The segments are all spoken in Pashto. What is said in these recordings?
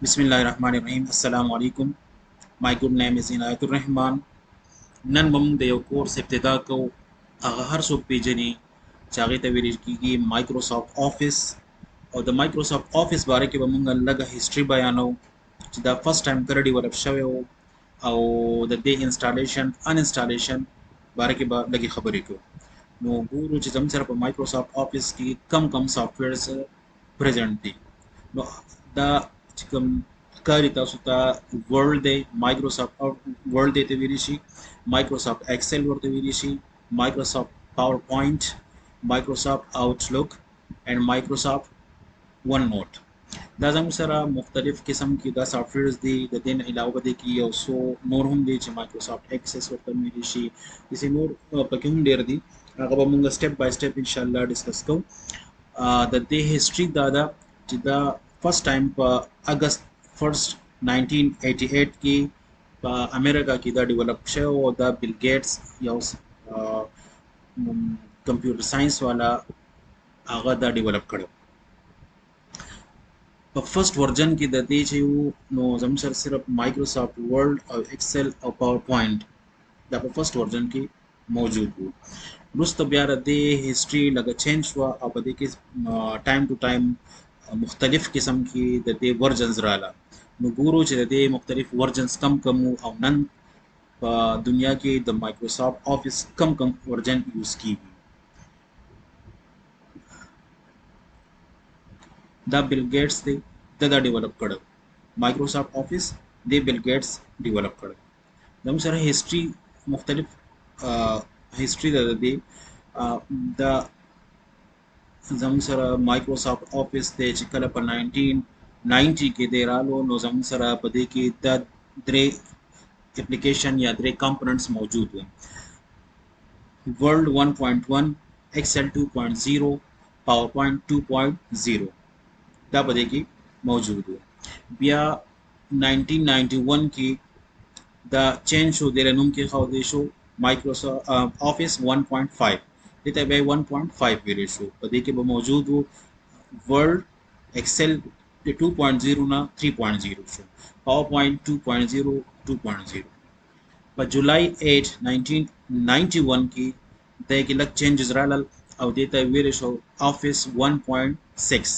Bismillahirrahmanirrahim. Assalamu alaikum. My good name is Inayatur Rahman. نن به موږ د یو کورس ابتدا کوو. هغه هر څوک پیژني چې هغې ته ویل کېږي مایکروسافټ آفس، او د مایکروسافټ آفس باره کې به موږ لږه هسټري بیانو چې دا فرست ټایم کله ډیولپ شوی و او د دې انسټالیشن ان انسټالیشن باره کې به لږې خبرې کوو. نو ګورو چې زموږ سره په مایکروسافټ آفس کې کم سافټویرز پریزنټ دي. نو دا چې کوم ښکاري تاسو ته ورلډ دی، مایکروسافټ ورلډ دی ته ویلی شي، مایکروسافټ ایکسل ورته ویلی شي، مایکروسافټ پاور پوینټ، مایکروسافټ آوټلک اینڈ مایکروسافټ ون نوٹ. دا زموږ سره مختلف قسم کې دا سافټویرز دي. د دې نه علاوه د کې یو څو نور هم دي چې مایکروسافټ ایکسس ورته ویلی شي، داسې نور پکې هم ډېر دي. هغه به موږ سټپ بای سټپ انشاءالله ډسکس کوو. د دې هسټري دا ده چې دا فرست ټایم په اگست 1 1988 کې په امریکا کې دا ډیولپ شوی او دا بیل ګیټس یو کمپیوټر ساينس والا هغه دا ډیولپ کړو. په فرست ورژن کې د دې چې نو زموږ سره صرف مایکروسافټ ورلډ او ایکسل او پاور پوینټ دا په فرست ورژن کې موجود وو. وروسته بیا د دې هسټري لږه چینج شوه او په دې کې ټایم ټو ټایم مختلف قسم کې د دې ورژنز رااله. نو ګورو چې د دې مختلف ورژنز کم او نن په دنیا کې د مایکروسافټ آفس کم ورژن یوز کیږي. دا بیل ګیټس دی دا ډیولپ کړو. مایکروسافټ آفس دی بیل ګیټس ډیولپ کړو. زموږ سره هسټري مختلف هسټري ده د دې دا زموږ سره مایکروسافټ آفس دی چې کله په 1990 کې دی رالو. نو زموږ سره په دې کې دا درې اپلیکیشن یا درې کمپوننټس موجود وو: ورلډ 1.1، ایکسل 2.0، پاور پوینټ 2.0 دا په دې کې موجود وو. بیا 1991 کې دا چینج شو، د نوم کې خو شو مایکروسافټ آفس 1.5، دته به 1.5 ویل شو. په دې کې به موجود وو ورلډ ایکسل 2.0 نه 3.0 شو، پاور پوینټ 2.0 2.0. په جولای 8 1991 کې د کې لږ چینجز رالل او دته ویل شو آفس 1.6.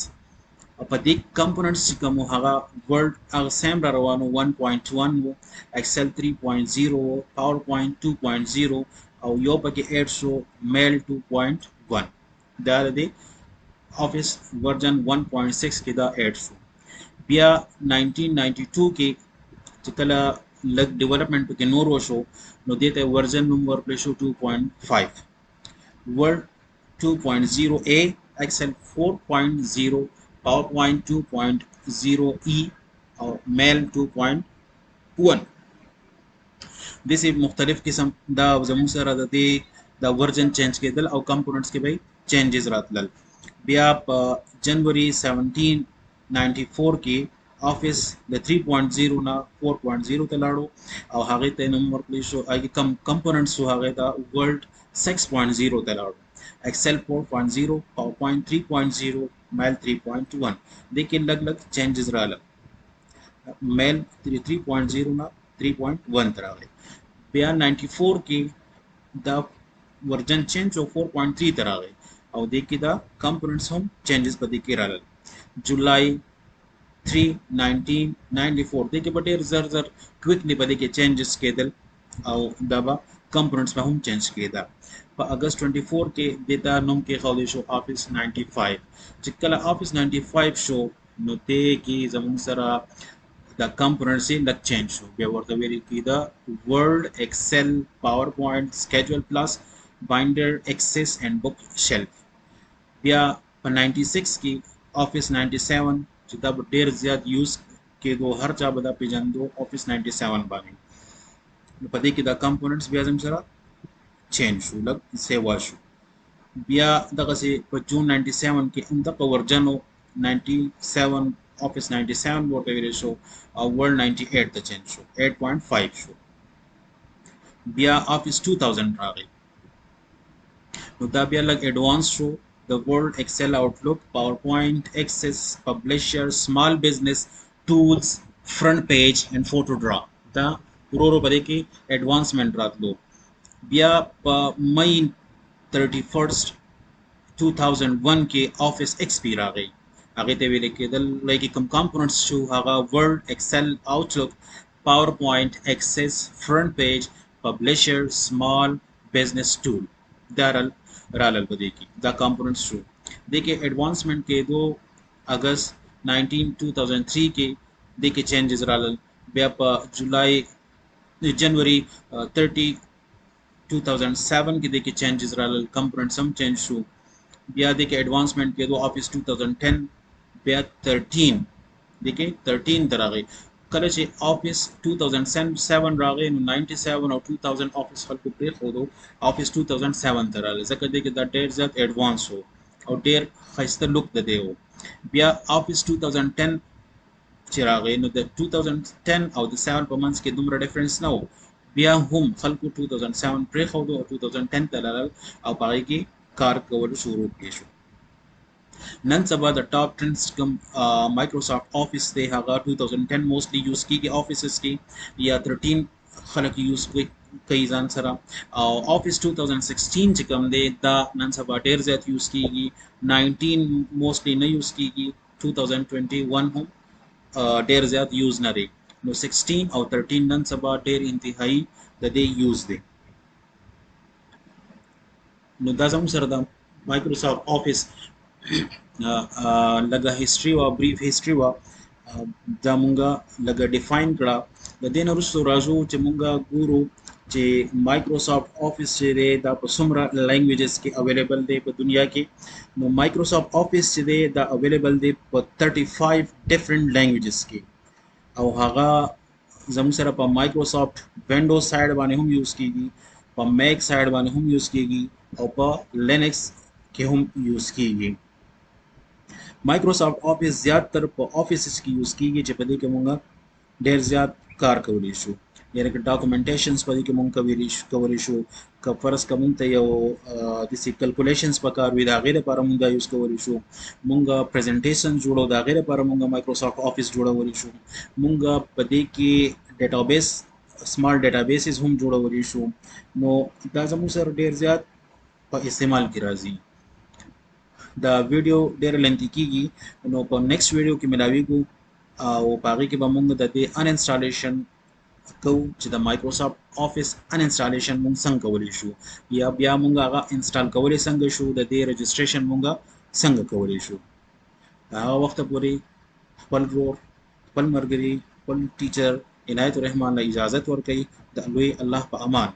په دې کمپوننټس چې کوم هغه ورلډ هغه سیم را روانو 1.1 وو، ایکسل 3.0 وو، پاور پوینټ 2.0 او یو پکې ایډ شو میل 2.1. دا د آفس ورژن 1.6 کې دا ایډ شو. بیا 1992 کې چې کله لږ ډیولپمنٹ پکې نور وشو نو دته ورژن نوم ورکړل شو 2.5، ورلډ 2.0A، ایکسل 4.0، پاور پوینټ 2.0E او میل 2.1. دسې مختلف قسم دا زموږ سره د دې دا ورژن چینج کېدل او کمپوننټس کې به چینجز راتلل. بیا په جنوري 1794 کې آفس د 3.0 نه 4.0 ته لاړو او هغه ته نوم ورکړل شو هغه کم کمپوننټس هغه دا ورلډ 6.0 ته لاړو، ایکسل 4.0، پاور پوینټ 3.0، میل 3.1. د کې لږ چینجز رااله، میل 3.0 نه 3.1 ته راغلی. بیا 94 کې دا ورژن چینج او 4.3 ته راغی او د کې دا کمپوننټس هم چینجز په دې کې راغلل. جولای 3 1994 د کې په ډېر زر کویکلی په دې کې چینجز کېدل او دا به کمپوننټس به هم چینج کېده. په اگست 24 کې د نوم کې خو شو آفس 95. چې کله آفس 95 شو نو دې کې زموږ سره دا کمپوننټس یې لږ چینج شو. بیا ورته ویل کېده ورلډ ایکسل، پاور پوینټ، سکیجول پلس، بایندر، ایکسس اینڈ بک شیلف. بیا په 96 کې آفس 97 چې دا ډېر زیات یوز کېدو، هر چا به دا پیژندو آفس 97 باندې. نو په دې کې دا کمپوننټس بیا زموږ سره چینج شو، لږ سیوا شو. بیا دغسې په جون 97 کې همدغه ورژن 97 آفس 97 ورته ویل شو او ورلډ 98 ته چینج شو، 8.5 شو. بیا آفس 2000 راغی نو دا بیا لږ ایڈوانس شو. د ورلډ ایکسل، آوټلک، پاور پوینټ، ایکسس، پبلشر، سمال بزنس، tools, front page and photo draw. دا ورو په دې کې اډوانسمنت راتلو. بیا په مئی 31 2001 کې آفس ایکس پی راغی. هغه ته ویل کېدل لکه کوم کمپوننټس شو هغه ورډ، ایکسل، آوټلک، پاور پوینټ، ایکسس، فرنٹ پیج، پبلشر، سمال بزنس ټول دارل رالل بده کی دا کمپوننټس شو. د کې اډوانسمنت کې دو اگست 19 2003 کې د کې چینجز رالل. بیا په جولای جنوري 30 2007 کې د کې چینجز رالل، کمپوننټس هم چینج شو. بیا د کې اډوانسمنت کې دو آفس 2010 بیا 13 د کې 13 ترغه کله چې آفس 2007 راغی نو 97 او 2000 آفس خلکو پرې خو دو آفس 2007 تراله ځکه د کې دا ډېر زیات اډوانس وو او ډېر خسته لوک د دی وو. بیا آفس 2010 چې راغی نو د 2010 او د 7 په منځ کې دومره ډیفرنس نه وو. بیا هم خلکو 2007 پرې خو دو او 2010 تلاله او پای کې کار کول شروع کړي شو. نن سبا د ټاپ 10 کوم مایکروسافټ آفس دی هغه 2010 موستلی یوز کیږي آفیسز کې یا 13 خلک یوز کوي ځان سره. او آفس 2016 چې کوم دی دا نن سبا ډیر زیات یوز کیږي. 19 موستلی نه یوز کیږي. 2021 هم ډیر زیات یوز نه لري. نو 16 او 13 نن سبا ډیر انتهایی د دې یوز دی. نو دا زموږ سره د مایکروسافټ آفس لګه هیستوري او بریف هیستوري وا دا مونږه لګه ډیفاین کړه. د دې نه وروسته راځو چې مونږه ګورو چې مایکروسافټ آفس چې دی دا په څومره لینګویجز کې اویلیبل دی په دنیا کې. نو مایکروسافټ آفس چې دی دا اویلیبل دی په 35 ډیفرنٹ لینګویجز کې او هغه زموږ سره په مایکروسافټ وینډوز سایډ باندې هم یوز کیږي، په میک سایډ باندې هم یوز کیږي او په لینکس کې هم یوز کیږي. مایکروسافټ آفس زیاتره په آفیسز کې یوز کیږي چې په دې کې مونږ ډیر زیات کار کولی شو. یعنی که ډاکومنټیشنز په دې کې مونږ کولی شو که فرض که مونږ ته یو داسې کلکولیشنز پکار وي د هغې لپاره مونږ دا یوز کولی شو. مونږ پریزنټیشن جوړو د هغې لپاره مونږ مایکروسافټ آفس جوړولی شو. مونږ په دې کې ډیټابیس سمارټ ډیټابیسز هم جوړولی شو. نو دا زموږ سره ډیر زیات په استعمال کې راځي. دا ویډیو ډېر لنتي کیږي نو په نیکسټ ویډیو کې ملاویږو او په هغې کې به مونږ د دې ان انسټالیشن کوو چې د مایکروسافټ آفس ان انسټالیشن مونږ څنګه کولی شو یا بیا مونږ هغه انسټال کولی څنګه شو، د دې رجسټریشن مونږ څنګه کولی شو. هغه وخته پورې خپل ورور، خپل ملګري، خپل ټیچر عنایت الرحمن له اجازت ورکوي. د لوی الله په امان.